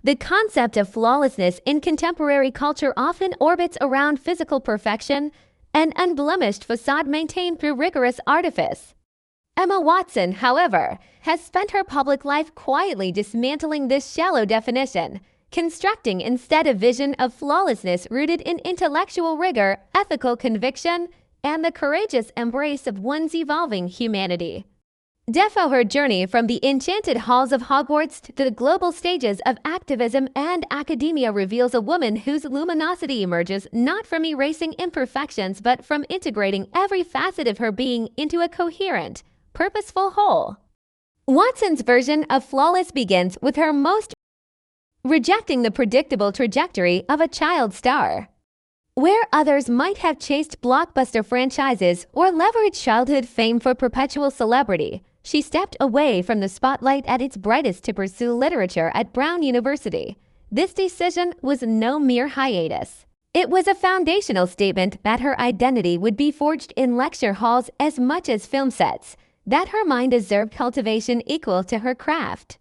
The concept of flawlessness in contemporary culture often orbits around physical perfection, an unblemished facade maintained through rigorous artifice. Emma Watson, however, has spent her public life quietly dismantling this shallow definition, constructing instead a vision of flawlessness rooted in intellectual rigor, ethical conviction, and the courageous embrace of one's evolving humanity. Her journey from the enchanted halls of Hogwarts to the global stages of activism and academia reveals a woman whose luminosity emerges not from erasing imperfections but from integrating every facet of her being into a coherent, purposeful whole. Watson's version of flawless begins with her most rejecting the predictable trajectory of a child star. Where others might have chased blockbuster franchises or leveraged childhood fame for perpetual celebrity, she stepped away from the spotlight at its brightest to pursue literature at Brown University. This decision was no mere hiatus. It was a foundational statement that her identity would be forged in lecture halls as much as film sets, that her mind deserved cultivation equal to her craft.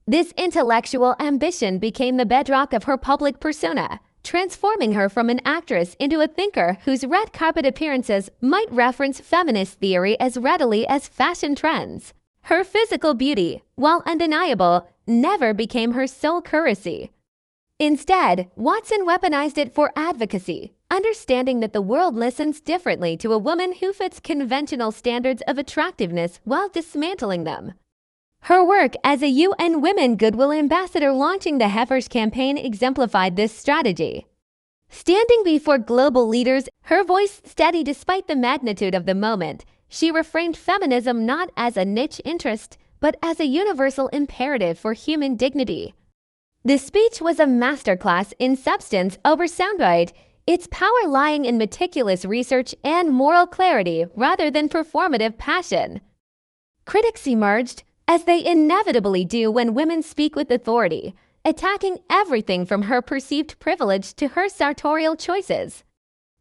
This intellectual ambition became the bedrock of her public persona, transforming her from an actress into a thinker whose red carpet appearances might reference feminist theory as readily as fashion trends. Her physical beauty, while undeniable, never became her sole currency. Instead, Watson weaponized it for advocacy, understanding that the world listens differently to a woman who fits conventional standards of attractiveness while dismantling them. Her work as a UN Women Goodwill Ambassador launching the Heifers campaign exemplified this strategy. Standing before global leaders, her voice steady despite the magnitude of the moment, she reframed feminism not as a niche interest, but as a universal imperative for human dignity. The speech was a masterclass in substance over soundbite, its power lying in meticulous research and moral clarity rather than performative passion. Critics emerged, as they inevitably do when women speak with authority, attacking everything from her perceived privilege to her sartorial choices.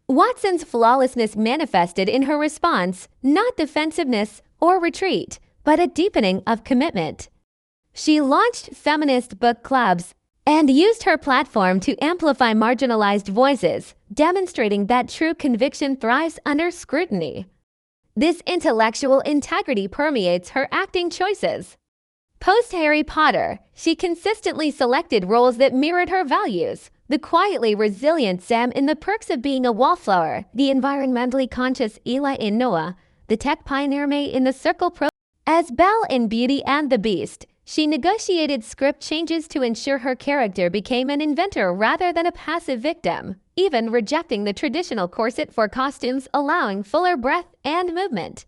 Watson's flawlessness manifested in her response, not defensiveness or retreat, but a deepening of commitment. She launched feminist book clubs and used her platform to amplify marginalized voices, demonstrating that true conviction thrives under scrutiny. This intellectual integrity permeates her acting choices. Post-Harry Potter, she consistently selected roles that mirrored her values. The quietly resilient Sam in The Perks of Being a Wallflower, the environmentally conscious Eli in Noah, the tech pioneer May in The Circle Pro. As Belle in Beauty and the Beast, she negotiated script changes to ensure her character became an inventor rather than a passive victim, even rejecting the traditional corset for costumes, allowing fuller breath and movement.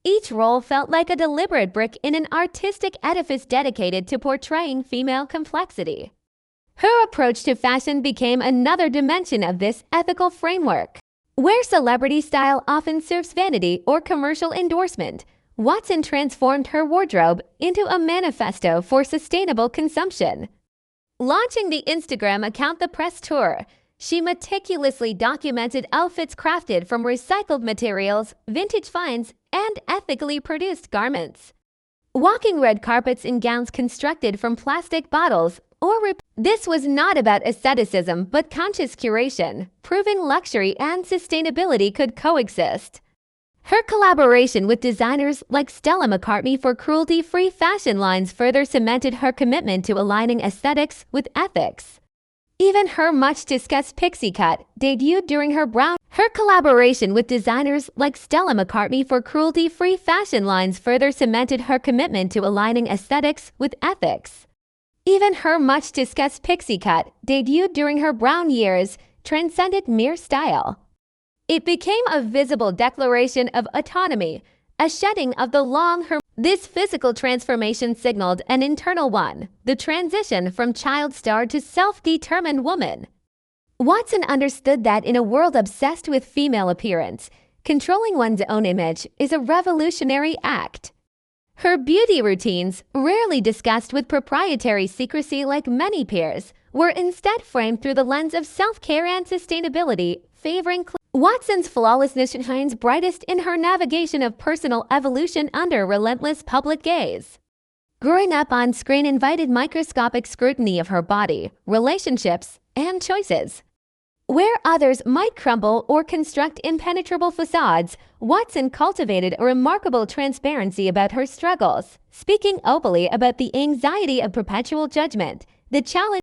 Each role felt like a deliberate brick in an artistic edifice dedicated to portraying female complexity. Her approach to fashion became another dimension of this ethical framework. Where celebrity style often serves vanity or commercial endorsement, Watson transformed her wardrobe into a manifesto for sustainable consumption. Launching the Instagram account The Press Tour, she meticulously documented outfits crafted from recycled materials, vintage finds, and ethically produced garments. Walking red carpets in gowns constructed from plastic bottles this was not about asceticism but conscious curation, proving luxury and sustainability could coexist. Her collaboration with designers like Stella McCartney for cruelty-free fashion lines further cemented her commitment to aligning aesthetics with ethics. Even her much-discussed pixie cut debuted during her collaboration with designers like Stella McCartney for cruelty-free fashion lines further cemented her commitment to aligning aesthetics with ethics. Even her much-discussed pixie cut debuted during her Brown years transcended mere style. It became a visible declaration of autonomy, a shedding of the long hair. This physical transformation signaled an internal one, the transition from child star to self-determined woman. Watson understood that in a world obsessed with female appearance, controlling one's own image is a revolutionary act. Her beauty routines, rarely discussed with proprietary secrecy like many peers, were instead framed through the lens of self-care and sustainability, favoring Watson's flawlessness shines brightest in her navigation of personal evolution under relentless public gaze. Growing up on screen invited microscopic scrutiny of her body, relationships, and choices. Where others might crumble or construct impenetrable facades, Watson cultivated a remarkable transparency about her struggles, speaking openly about the anxiety of perpetual judgment, the challenge